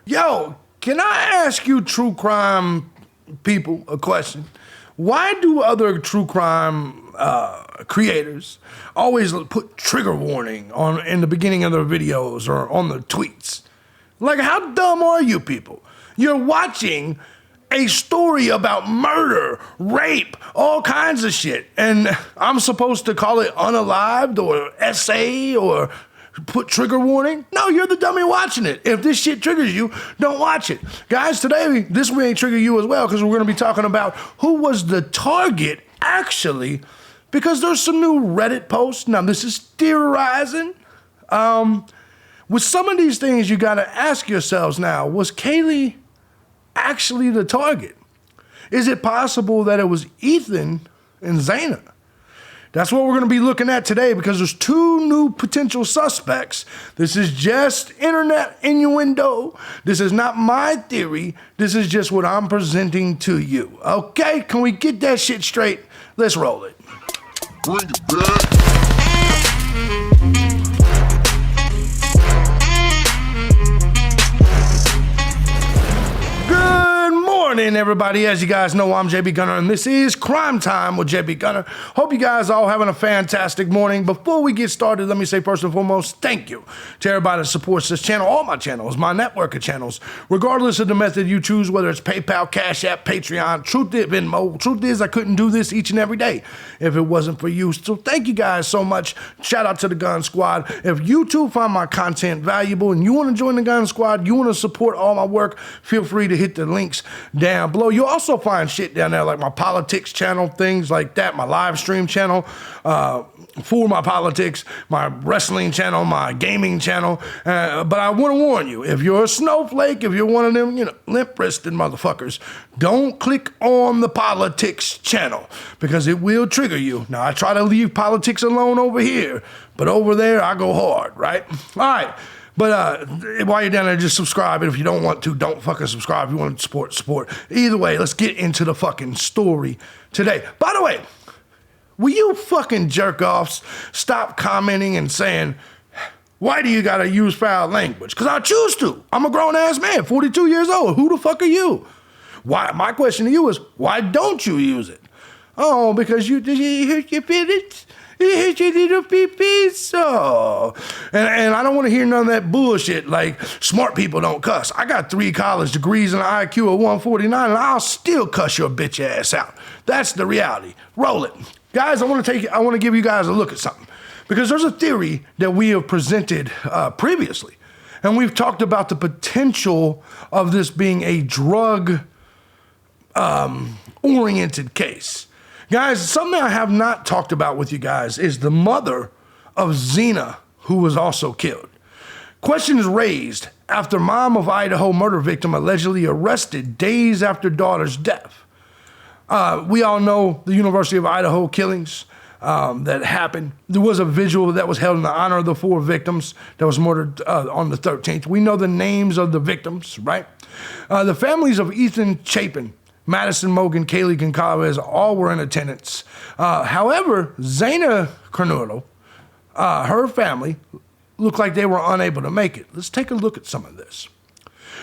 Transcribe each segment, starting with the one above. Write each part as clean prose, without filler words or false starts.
Yo, can I ask you true crime people a question? Why do other true crime creators always put trigger warning in the beginning of their videos or on the tweets? Like, how dumb are you people? You're watching a story about murder, rape, all kinds of shit, and I'm supposed to call it unalived or SA or put trigger warning? No, you're the dummy watching it. If this shit triggers you, don't watch it. Guys, today, this may trigger you as well because we're going to be talking about who was the target, actually, because there's some new Reddit posts. Now, this is theorizing. With some of these things, you got to ask yourselves now, was Kaylee actually the target? Is it possible that it was Ethan and Zaina? That's what we're going to be looking at today because there's two new potential suspects. This is just internet innuendo. This is not my theory. This is just what I'm presenting to you. Okay, can we get that shit straight? Let's roll it. Bring it back. Morning, everybody. As you guys know, I'm thejbgunner, and this is Crime Time with thejbgunner. Hope you guys all having a fantastic morning. Before we get started, let me say first and foremost, thank you to everybody that supports this channel, all my channels, my network of channels, regardless of the method you choose, whether it's PayPal, Cash App, Patreon, Venmo. Truth is, I couldn't do this each and every day if it wasn't for you. So thank you guys so much. Shout out to the Gun Squad. If you too find my content valuable and you want to join the Gun Squad, you want to support all my work, feel free to hit the links down below. You'll also find shit down there like my politics channel, things like that, my live stream channel, for my politics, my wrestling channel, my gaming channel. But I want to warn you, if you're a snowflake, if you're one of them, limp-wristed motherfuckers, don't click on the politics channel because it will trigger you. Now, I try to leave politics alone over here, but over there, I go hard, right? All right. But while you're down there, just subscribe. And if you don't want to, don't fucking subscribe. If you want to support. Either way, let's get into the fucking story today. By the way, will you fucking jerk-offs stop commenting and saying, why do you gotta use foul language? Because I choose to. I'm a grown-ass man, 42 years old. Who the fuck are you? Why? My question to you is, why don't you use it? Oh, because you hurt your feelings? You hurt your little pee-pee, so. And I don't want to hear none of that bullshit like smart people don't cuss. I got 3 college degrees and an IQ of 149, and I'll still cuss your bitch ass out. That's the reality. Roll it. Guys, I want to give you guys a look at something. Because there's a theory that we have presented previously. And we've talked about the potential of this being a drug oriented case. Guys, something I have not talked about with you guys is the mother of Zaina, who was also killed. Questions raised after mom of Idaho murder victim allegedly arrested days after daughter's death. We all know the University of Idaho killings that happened. There was a vigil that was held in the honor of the 4 victims that was murdered on the 13th. We know the names of the victims, right? The families of Ethan Chapin, Madison Mogan, Kaylee Goncalves, all were in attendance. However, Zaina Cornudo, her family, looked like they were unable to make it. Let's take a look at some of this.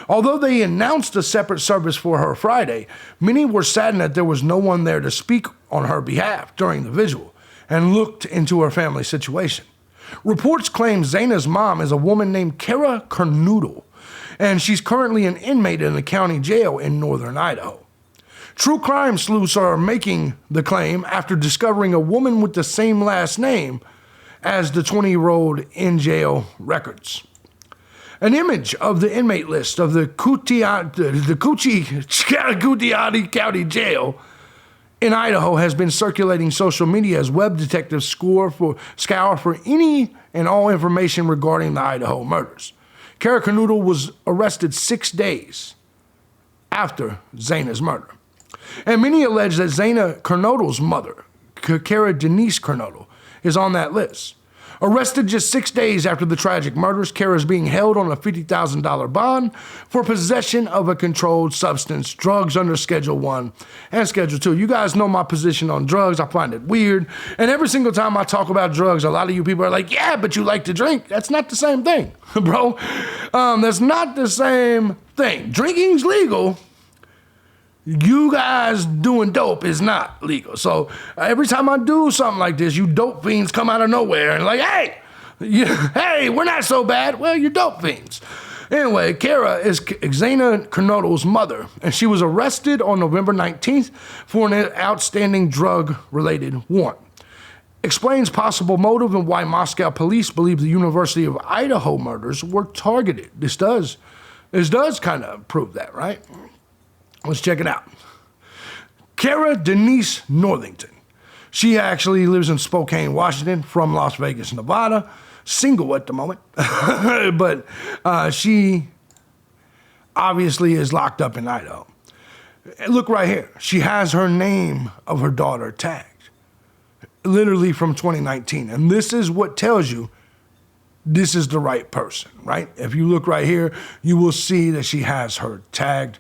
Although they announced a separate service for her Friday, many were saddened that there was no one there to speak on her behalf during the vigil and looked into her family situation. Reports claim Zaina's mom is a woman named Kara Cornudo, and she's currently an inmate in the county jail in northern Idaho. True crime sleuths are making the claim after discovering a woman with the same last name as the 20-year-old in jail records. An image of the inmate list of the Coochie County Jail in Idaho has been circulating social media as web detectives scour for any and all information regarding the Idaho murders. Kara Cornudo was arrested 6 days after Zaina's murder. And many allege that Zaina Cornudo's mother, Kara Denise Cornudo, is on that list. Arrested just 6 days after the tragic murders, Kara is being held on a $50,000 bond for possession of a controlled substance, drugs under Schedule 1 and Schedule 2. You guys know my position on drugs. I find it weird. And every single time I talk about drugs, a lot of you people are like, yeah, but you like to drink. That's not the same thing, bro. That's not the same thing. Drinking's legal. You guys doing dope is not legal. So every time I do something like this, you dope fiends come out of nowhere and like, hey, hey, we're not so bad. Well, you're dope fiends. Anyway, Kara is Xana Kernodle's mother, and she was arrested on November 19th for an outstanding drug-related warrant. Explains possible motive and why Moscow police believe the University of Idaho murders were targeted. This does kind of prove that, right? Let's check it out. Kara Denise Northington. She actually lives in Spokane, Washington, from Las Vegas, Nevada. Single at the moment. But she obviously is locked up in Idaho. Look right here. She has her name of her daughter tagged. Literally from 2019. And this is what tells you this is the right person, right? If you look right here, you will see that she has her tagged.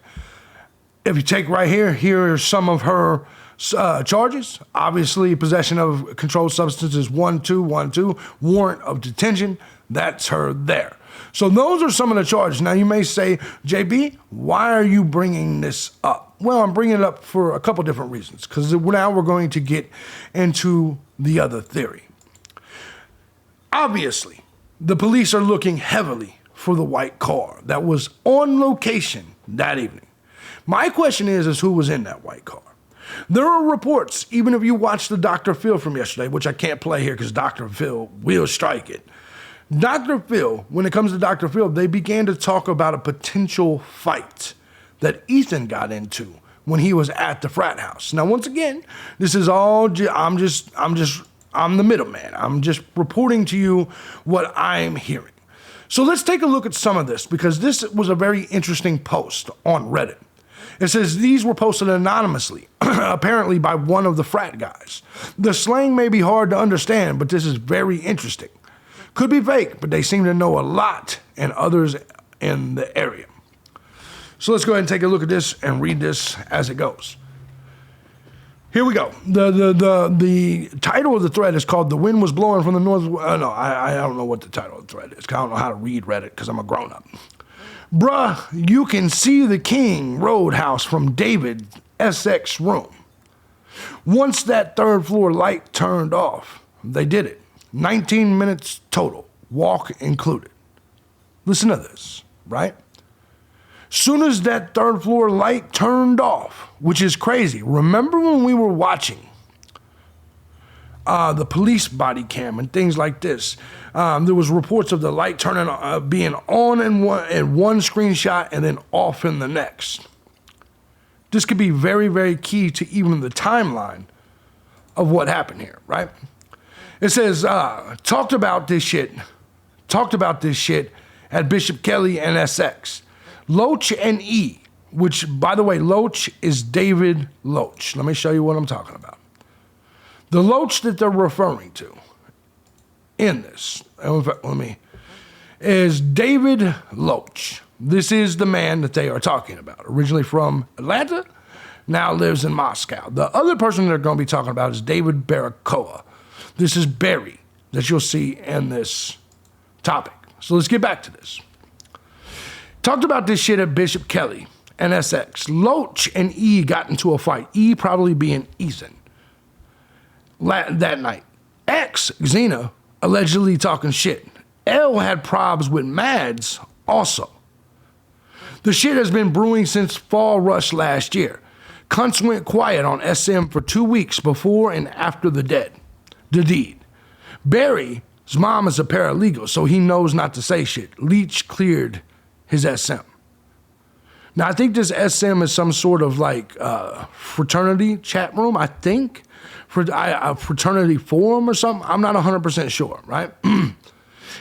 If you take right here, here are some of her charges. Obviously, possession of controlled substances, 1212, warrant of detention. That's her there. So those are some of the charges. Now, you may say, JB, why are you bringing this up? Well, I'm bringing it up for a couple different reasons, because now we're going to get into the other theory. Obviously, the police are looking heavily for the white car that was on location that evening. My question is who was in that white car? There are reports, even if you watch the Dr. Phil from yesterday, which I can't play here because Dr. Phil will strike it. Dr. Phil, when it comes to Dr. Phil, they began to talk about a potential fight that Ethan got into when he was at the frat house. Now, once again, this is all, I'm the middleman. I'm just reporting to you what I'm hearing. So let's take a look at some of this, because this was a very interesting post on Reddit. It says these were posted anonymously, apparently by one of the frat guys. The slang may be hard to understand, but this is very interesting. Could be fake, but they seem to know a lot and others in the area. So let's go ahead and take a look at this and read this as it goes. Here we go. The title of the thread is called "The Wind Was Blowing from the North." No, I don't know what the title of the thread is. I don't know how to read Reddit because I'm a grown-up. Bruh, you can see the King Roadhouse from David SX room. Once that third floor light turned off, they did it. 19 minutes total, walk included. Listen to this, right? Soon as that third floor light turned off, which is crazy. Remember when we were watching the police body cam and things like this? There was reports of the light turning, being on in one screenshot and then off in the next. This could be very, very key to even the timeline of what happened here, right? It says, talked about this shit at Bishop Kelly and SX. Loach and E, which, by the way, Loach is David Loach. Let me show you what I'm talking about. The Loach that they're referring to in this, is David Loach. This is the man that they are talking about. Originally from Atlanta, now lives in Moscow. The other person they're going to be talking about is David Barakoa. This is Barry that you'll see in this topic. So let's get back to this. Talked about this shit at Bishop Kelly and SX. Loach and E got into a fight. E probably being Ethan. That night. X, Xena, allegedly talking shit. L had probs with Mads also. The shit has been brewing since Fall Rush last year. Cunts went quiet on SM for 2 weeks before and after the deed. Barry's mom is a paralegal, so he knows not to say shit. Leach cleared his SM. Now, I think this SM is some sort of like fraternity chat room, I think. A fraternity forum or something. I'm not 100% sure, right?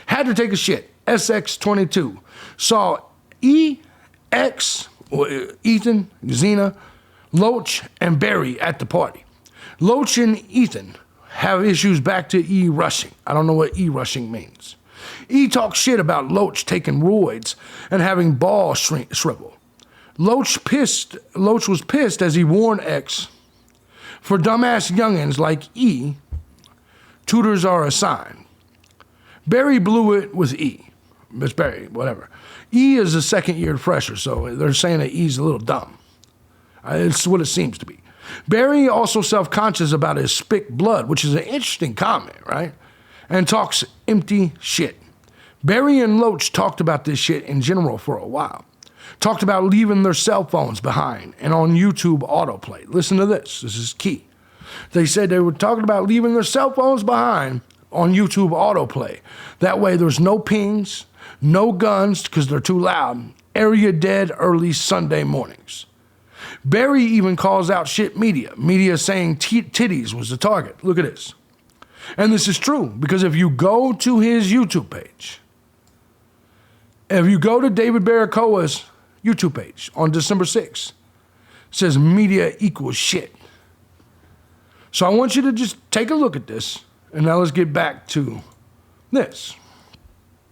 Had to take a shit. SX22 saw EX, or Ethan, Xena, Loach, and Barry at the party. Loach and Ethan have issues back to E rushing. I don't know what E rushing means. E talks shit about Loach taking roids and having balls shrivel. Loach was pissed as he warned X, for dumbass youngins like E, tutors are assigned. Barry blew it with E. Miss Barry, whatever. E is a second-year fresher, so they're saying that E's a little dumb. It's what it seems to be. Barry also self-conscious about his spick blood, which is an interesting comment, right? And talks empty shit. Barry and Loach talked about this shit in general for a while. Talked about leaving their cell phones behind and on YouTube autoplay. Listen to this. This is key. They said they were talking about leaving their cell phones behind on YouTube autoplay. That way there's no pings, no guns because they're too loud. Area dead early Sunday mornings. Barry even calls out shit media. Media saying titties was the target. Look at this. And this is true because if you go to his YouTube page, if you go to David Barracoa's YouTube page on December 6th, it says media equals shit. So I want you to just take a look at this, and now let's get back to this.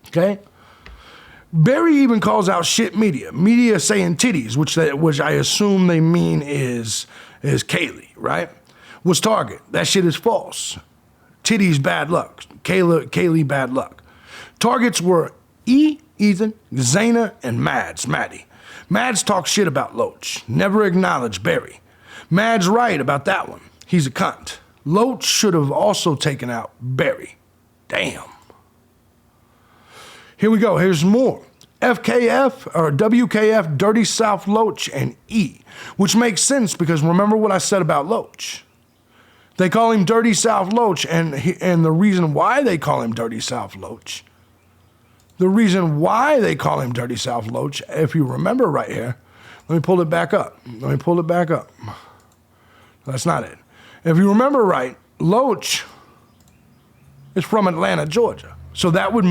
Okay? Barry even calls out shit media. Media saying titties, which I assume they mean is Kaylee, right? Was target. That shit is false. Titties bad luck. Kaylee bad luck. Targets were E, Ethan, Zayna, and Maddie. Mads talks shit about Loach. Never acknowledged Barry. Mads right about that one. He's a cunt. Loach should have also taken out Barry. Damn. Here we go. Here's more. FKF or WKF, Dirty South Loach, and E, which makes sense because remember what I said about Loach. They call him Dirty South Loach, and the reason why they call him Dirty South Loach, if you remember right here, let me pull it back up. That's not it. If you remember right, Loach is from Atlanta, Georgia. So that would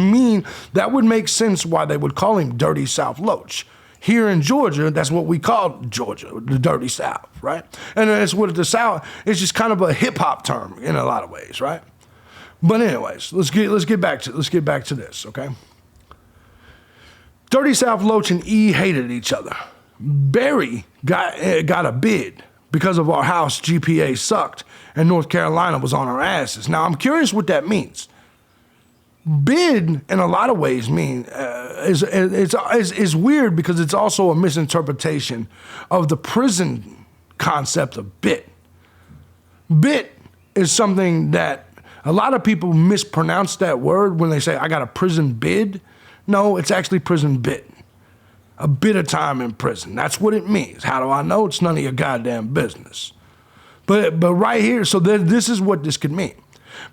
make sense why they would call him Dirty South Loach. Here in Georgia, that's what we call Georgia, the Dirty South, right? And that's what the South, it's just kind of a hip hop term in a lot of ways, right? But anyways, let's get back to this, okay? Dirty South Loach and E hated each other. Barry got a bid because of our house GPA sucked and North Carolina was on our asses. Now I'm curious what that means. Bid, in a lot of ways, is weird because it's also a misinterpretation of the prison concept of bit. Bit is something that a lot of people mispronounce that word when they say, I got a prison bid. No, it's actually prison bit. A bit of time in prison. That's what it means. How do I know? It's none of your goddamn business. But right here, so this is what this could mean.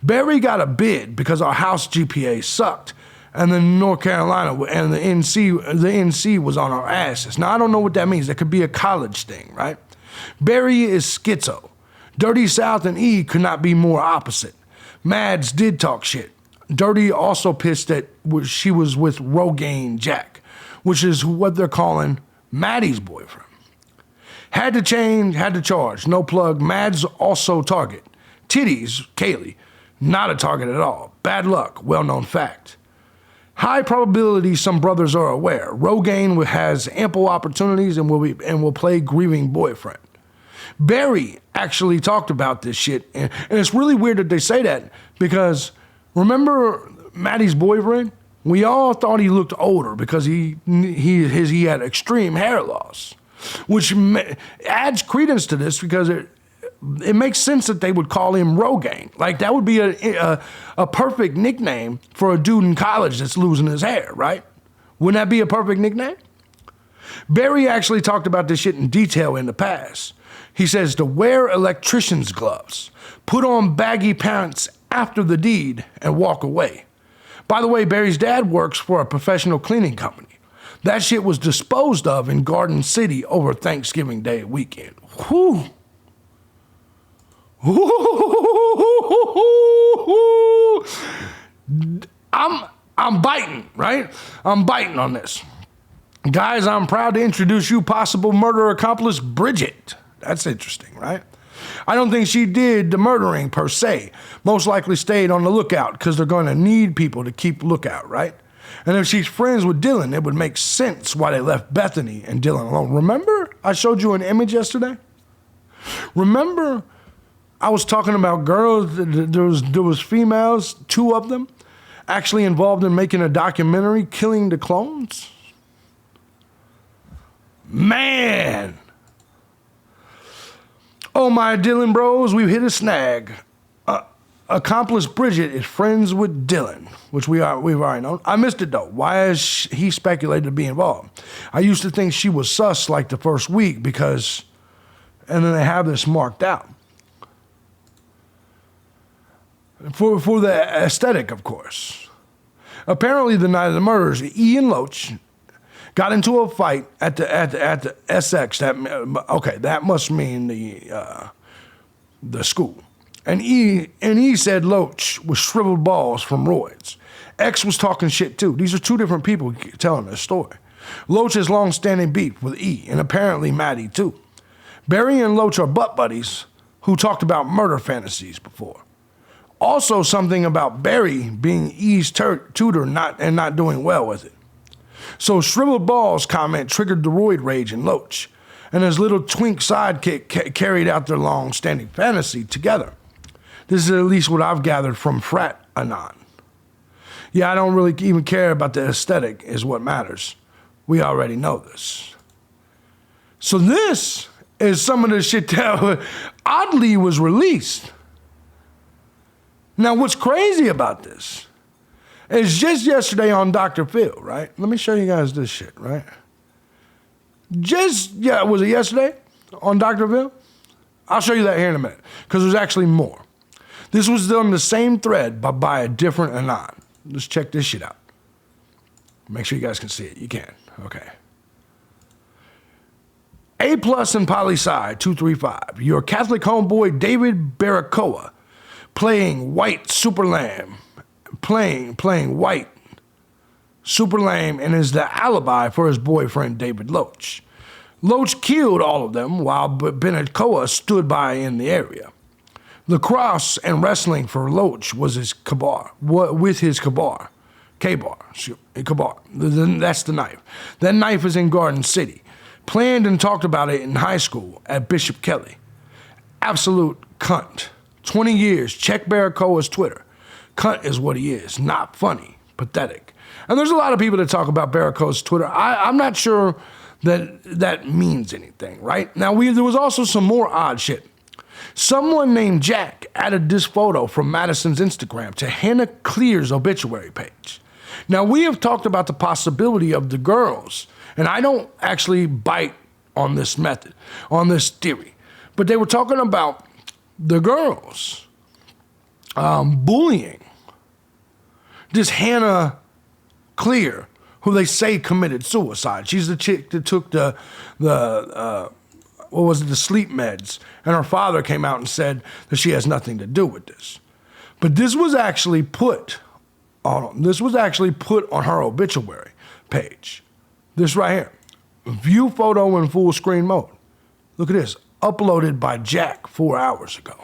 Barry got a bid because our house GPA sucked, and then North Carolina and the NC was on our asses. Now, I don't know what that means. That could be a college thing, right? Barry is schizo. Dirty South and E could not be more opposite. Mads did talk shit. Dirty also pissed that she was with Rogaine Jack, which is what they're calling Maddie's boyfriend. Had to change, had to charge. No plug. Mads also target. Titties, Kaylee, not a target at all. Bad luck, well-known fact. High probability some brothers are aware. Rogaine has ample opportunities and will play grieving boyfriend. Barry actually talked about this shit, and it's really weird that they say that because remember Maddie's boyfriend? We all thought he looked older because he had extreme hair loss, which adds credence to this because it makes sense that they would call him Rogaine. Like that would be a perfect nickname for a dude in college that's losing his hair, right? Wouldn't that be a perfect nickname? Barry actually talked about this shit in detail in the past. He says to wear electrician's gloves, put on baggy pants after the deed, and walk away. By the way, Barry's dad works for a professional cleaning company. That shit was disposed of in Garden City over Thanksgiving Day weekend. Whew. I'm biting, right? I'm biting on this. Guys, I'm proud to introduce you possible murder accomplice Bridget. That's interesting, right? I don't think she did the murdering per se. Most likely stayed on the lookout because they're going to need people to keep lookout, right? And if she's friends with Dylan, it would make sense why they left Bethany and Dylan alone. Remember I showed you an image yesterday? Remember I was talking about girls, there was females, 2 of them, actually involved in making a documentary, Killing the Clones? Man! Oh my Dylan bros, we've hit a snag. Accomplice Bridget is friends with Dylan, which we've already known. I missed it though. Why is he speculated to be involved? I used to think she was sus like the first week because, and then they have this marked out. For the aesthetic, of course. Apparently the night of the murders, E and Loach got into a fight at the SX. That must mean the school. And E said Loach was shriveled balls from roids. X was talking shit too. These are 2 different people telling this story. Loach has long-standing beef with E, and apparently Maddie too. Barry and Loach are butt buddies who talked about murder fantasies before. Also something about Barry being E's tutor and not doing well with it. So shriveled balls comment triggered the roid rage in Loach, and his little twink sidekick carried out their long-standing fantasy together. This is at least what I've gathered from Frat Anon. Yeah, I don't really even care about the aesthetic is what matters. We already know this. So this is some of the shit that oddly was released. Now what's crazy about this is just yesterday on Dr. Phil, right? Let me show you guys this shit, right? Was it yesterday on Dr. Phil? I'll show you that here in a minute because there's actually more. This was on the same thread, but by a different Anon. Let's check this shit out. Make sure you guys can see it. You can. Okay. A+ and poli-sci 235. Your Catholic homeboy David Baracoa playing white super lame. Playing white super lame and is the alibi for his boyfriend David Loach. Loach killed all of them while Baracoa stood by in the area. Lacrosse and wrestling for Loach was his kabar, with his kabar. Kabar. That's the knife. That knife is in Garden City. Planned and talked about it in high school at Bishop Kelly. Absolute cunt. 20 years. Check Baracoa's Twitter. Cunt is what he is. Not funny. Pathetic. And there's a lot of people that talk about Baracoa's Twitter. I'm not sure that means anything, right? Now, there was also some more odd shit. Someone named Jack added this photo from Madison's Instagram to Hannah Clear's obituary page. Now, we have talked about the possibility of the girls, and I don't actually bite on this method, on this theory, but they were talking about the girls bullying this Hannah Clear, who they say committed suicide. She's the chick that took the sleep meds, and her father came out and said that she has nothing to do with this. But this was actually put on her obituary page. This right here. View photo in full screen mode. Look at this. Uploaded by Jack 4 hours ago.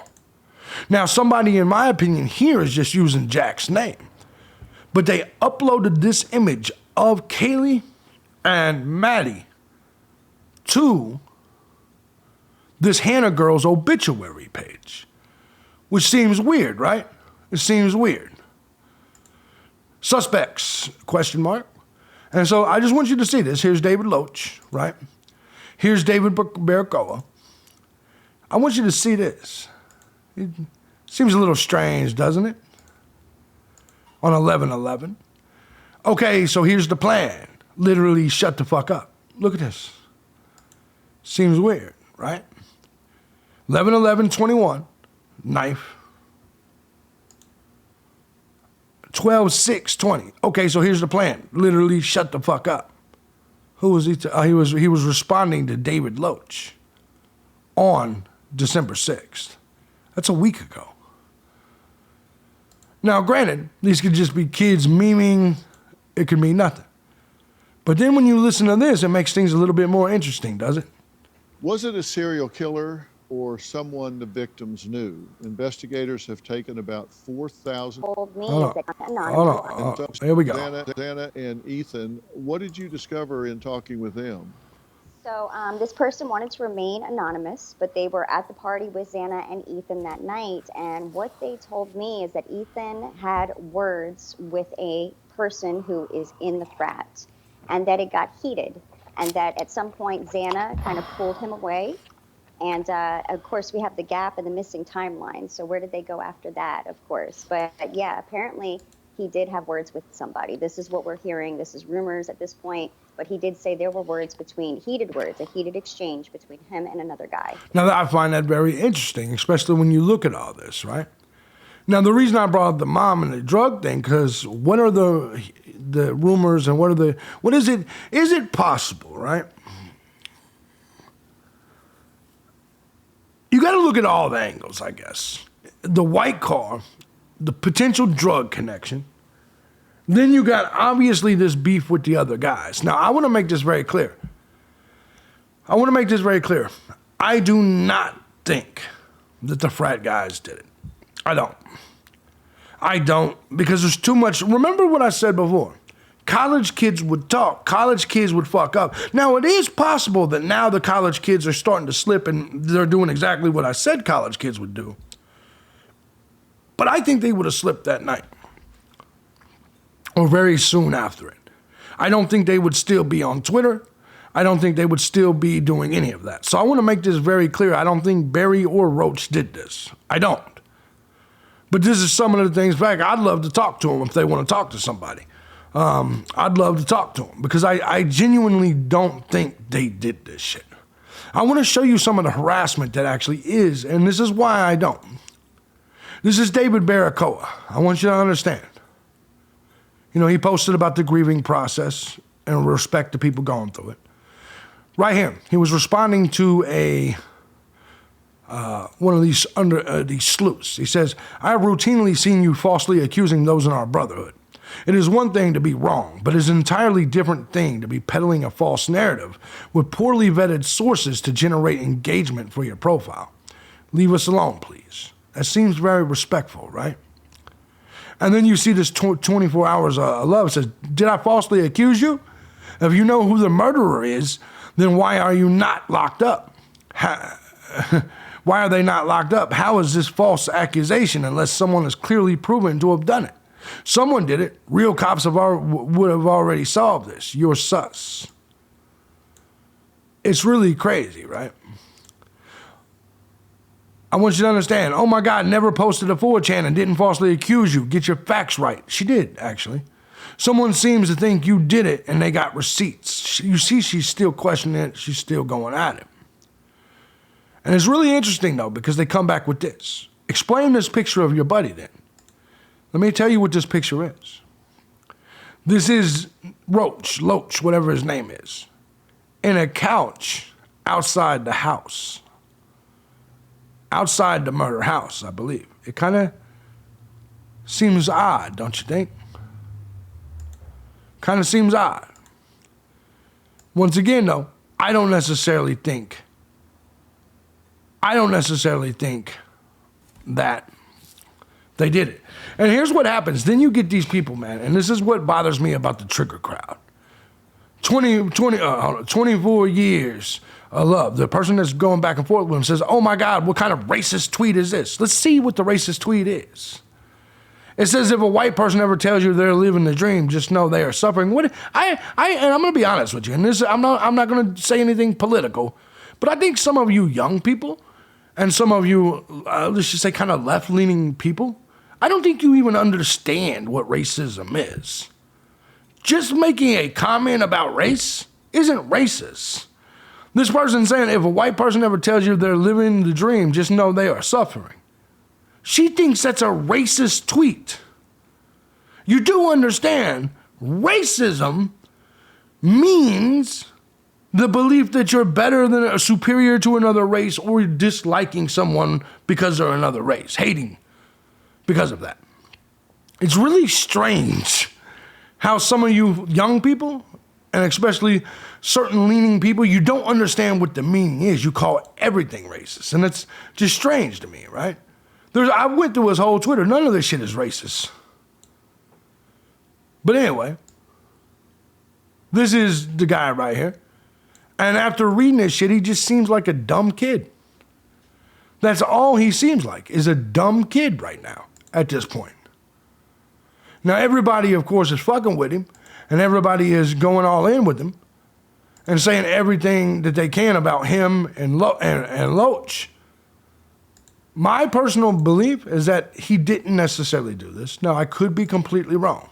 Now, somebody, in my opinion, here is just using Jack's name. But they uploaded this image of Kaylee and Maddie to this Hannah girl's obituary page, which seems weird, right? It seems weird. Suspects, question mark. And so I just want you to see this. Here's David Loach, right? Here's David Baracoa. I want you to see this. It seems a little strange, doesn't it? On 11/11. Okay, so here's the plan. Literally shut the fuck up. Look at this. Seems weird, right? 11/11/21, knife. 12/6/20. Okay, so here's the plan. Literally shut the fuck up. Who was he? He was responding to David Loach on December 6th. That's a week ago. Now, granted, these could just be kids memeing. It could mean nothing. But then when you listen to this, it makes things a little bit more interesting, does it? Was it a serial killer or someone the victims knew. Investigators have taken about 4,000. Told me Hold is that on. anonymous. Here we go. Xana and Ethan, what did you discover in talking with them? So this person wanted to remain anonymous, but they were at the party with Xana and Ethan that night. And what they told me is that Ethan had words with a person who is in the frat, and that it got heated, and that at some point Xana kind of pulled him away. And of course, we have the gap and the missing timeline. So where did they go after that, of course? But yeah, apparently he did have words with somebody. This is what we're hearing. This is rumors at this point. But he did say there were heated words, a heated exchange between him and another guy. Now, I find that very interesting, especially when you look at all this, right? Now, the reason I brought up the mom and the drug thing, because what are the rumors and what is it? Is it possible, right? You got to look at all the angles, I guess. The white car, the potential drug connection. Then you got obviously this beef with the other guys. Now, I want to make this very clear. I do not think that the frat guys did it. I don't, because there's too much. Remember what I said before. College kids would talk. College kids would fuck up. Now, it is possible that now the college kids are starting to slip and they're doing exactly what I said college kids would do. But I think they would have slipped that night, or very soon after it. I don't think they would still be on Twitter. I don't think they would still be doing any of that. So I want to make this very clear. I don't think Barry or Roach did this. I don't. But this is some of the things back. I'd love to talk to them if they want to talk to somebody. I'd love to talk to them because I genuinely don't think they did this shit. I want to show you some of the harassment that actually is, and this is why I don't. This is David Barakoa. I want you to understand. You know, he posted about the grieving process and respect to people going through it. Right here, he was responding to one of these sleuths. He says, "I have routinely seen you falsely accusing those in our brotherhood. It is one thing to be wrong, but it is an entirely different thing to be peddling a false narrative with poorly vetted sources to generate engagement for your profile. Leave us alone, please." That seems very respectful, right? And then you see this 24 hours of love says, "Did I falsely accuse you? If you know who the murderer is, then why are you not locked up? Why are they not locked up? How is this false accusation unless someone is clearly proven to have done it? Someone did it. Real cops would have already solved this. You're sus." It's really crazy, right? I want you to understand, oh my God, never posted a 4chan and didn't falsely accuse you. Get your facts right. She did, actually. Someone seems to think you did it and they got receipts. You see, she's still questioning it. She's still going at it. And it's really interesting, though, because they come back with this. Explain this picture of your buddy, then. Let me tell you what this picture is. This is Loach, whatever his name is, in a couch outside the house. Outside the murder house, I believe. It kind of seems odd, don't you think? Kind of seems odd. Once again, though, I don't necessarily think that they did it. And here's what happens. Then you get these people, man, and this is what bothers me about the trigger crowd. 24 years of love. The person that's going back and forth with him says, "Oh my God, what kind of racist tweet is this?" Let's see what the racist tweet is. It says, "If a white person ever tells you they're living the dream, just know they are suffering." And I'm going to be honest with you, and I'm not going to say anything political, but I think some of you young people and some of you, let's just say kind of left-leaning people, I don't think you even understand what racism is. Just making a comment about race isn't racist. This person saying, if a white person ever tells you they're living the dream, just know they are suffering. She thinks that's a racist tweet. You do understand, racism means the belief that you're better than or superior to another race, or disliking someone because they're another race, hating because of that. It's really strange how some of you young people and especially certain leaning people, you don't understand what the meaning is. You call everything racist, and it's just strange to me, right? I went through his whole Twitter. None of this shit is racist. But anyway, this is the guy right here. And after reading this shit, he just seems like a dumb kid. That's all he seems like, is a dumb kid right now at this point. Now, everybody, of course, is fucking with him, and everybody is going all in with him and saying everything that they can about him and Loach. My personal belief is that he didn't necessarily do this. Now, I could be completely wrong.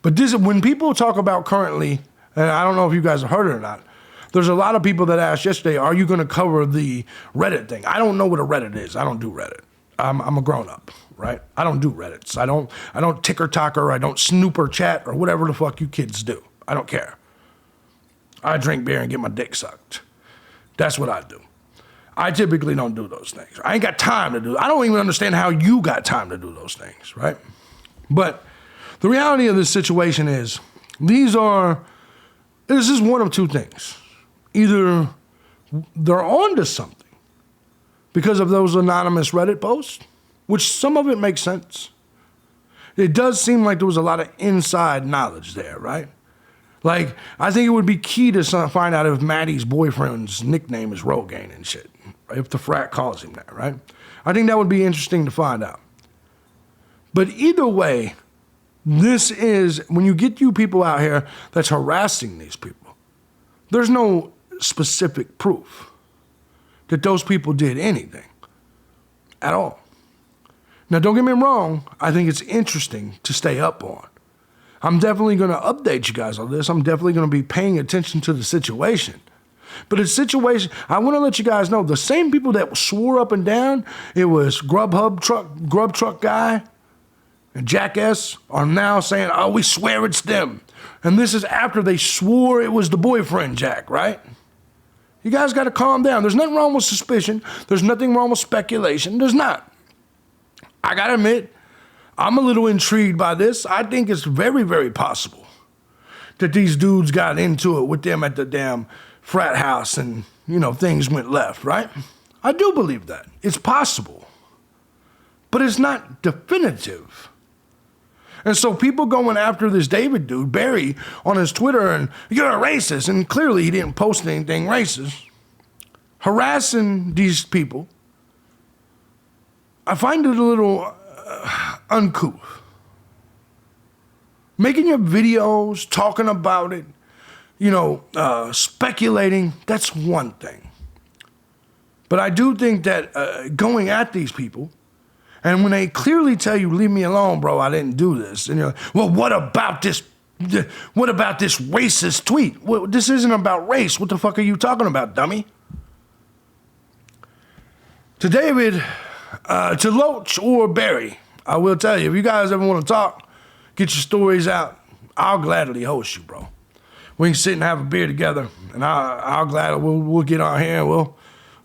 But this, when people talk about currently, and I don't know if you guys have heard it or not, there's a lot of people that asked yesterday, are you going to cover the Reddit thing? I don't know what a Reddit is. I don't do Reddit. I'm a grown-up, right? I don't do Reddits. I don't ticker-tocker, I don't snooper chat, or whatever the fuck you kids do. I don't care. I drink beer and get my dick sucked. That's what I do. I typically don't do those things. I ain't got time to do it. I don't even understand how you got time to do those things, right? But the reality of this situation is, this is one of two things. Either they're on to something because of those anonymous Reddit posts, which some of it makes sense. It does seem like there was a lot of inside knowledge there, right? Like, I think it would be key to find out if Maddie's boyfriend's nickname is Rogaine and shit, if the frat calls him that, right? I think that would be interesting to find out. But either way, this is, when you get you people out here that's harassing these people, there's no specific proof that those people did anything at all. Now, don't get me wrong, I think it's interesting to stay up on. I'm definitely going to update you guys on this. I'm definitely going to be paying attention to the situation. But the situation, I want to let you guys know, the same people that swore up and down it was grub truck guy and Jackass are now saying, oh, we swear it's them. And this is after they swore it was the boyfriend, Jack, right? You guys got to calm down. There's nothing wrong with suspicion. There's nothing wrong with speculation. There's not. I got to admit, I'm a little intrigued by this. I think it's very, very possible that these dudes got into it with them at the damn frat house and, things went left, right? I do believe that. It's possible. But it's not definitive. And so people going after this David dude, Barry, on his Twitter, and you're a racist, and clearly he didn't post anything racist, harassing these people, I find it a little uncouth. Making your videos, talking about it, speculating, that's one thing. But I do think that going at these people, and when they clearly tell you, leave me alone, bro, I didn't do this. And you're like, well, what about this racist tweet? Well, this isn't about race. What the fuck are you talking about, dummy? To David, to Loach or Barry, I will tell you, if you guys ever want to talk, get your stories out, I'll gladly host you, bro. We can sit and have a beer together, and we'll get on here and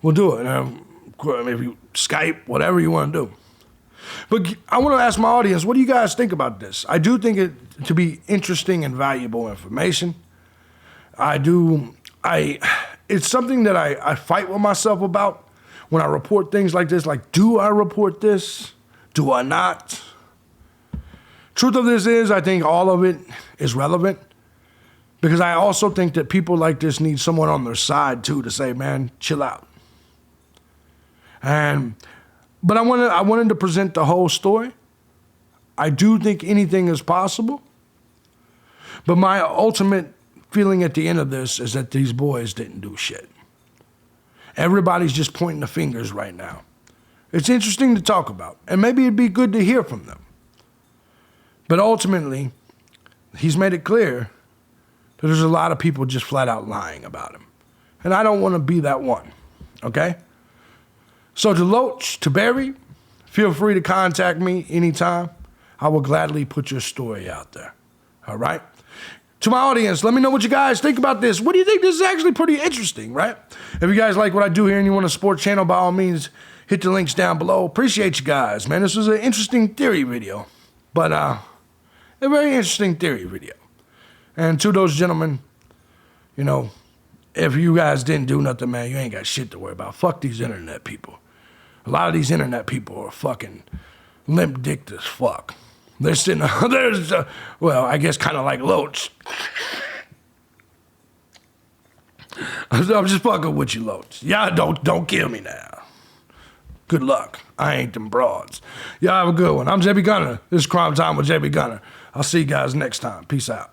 we'll do it. If you Skype, whatever you want to do. But I want to ask my audience, what do you guys think about this? I do think it to be interesting and valuable information. It's something that I fight with myself about when I report things like this. Like, do I report this? Do I not? Truth of this is, I think all of it is relevant because I also think that people like this need someone on their side too to say, man, chill out. But I wanted to present the whole story. I do think anything is possible. But my ultimate feeling at the end of this is that these boys didn't do shit. Everybody's just pointing the fingers right now. It's interesting to talk about, and maybe it'd be good to hear from them. But ultimately, he's made it clear that there's a lot of people just flat out lying about him. And I don't want to be that one, okay? So to Loach, to Barry, feel free to contact me anytime. I will gladly put your story out there, all right? To my audience, let me know what you guys think about this. What do you think? This is actually pretty interesting, right? If you guys like what I do here and you want to support the channel, by all means, hit the links down below. Appreciate you guys, man. This was an interesting theory video, but a very interesting theory video. And to those gentlemen, you know, if you guys didn't do nothing, man, you ain't got shit to worry about. Fuck these internet people. A lot of these internet people are fucking limp dicked as fuck. They're sitting, well, I guess kind of like Loach. I'm just fucking with you, Loach. Y'all don't kill me now. Good luck. I ain't them broads. Y'all have a good one. I'm JB Gunner. This is Crime Time with JB Gunner. I'll see you guys next time. Peace out.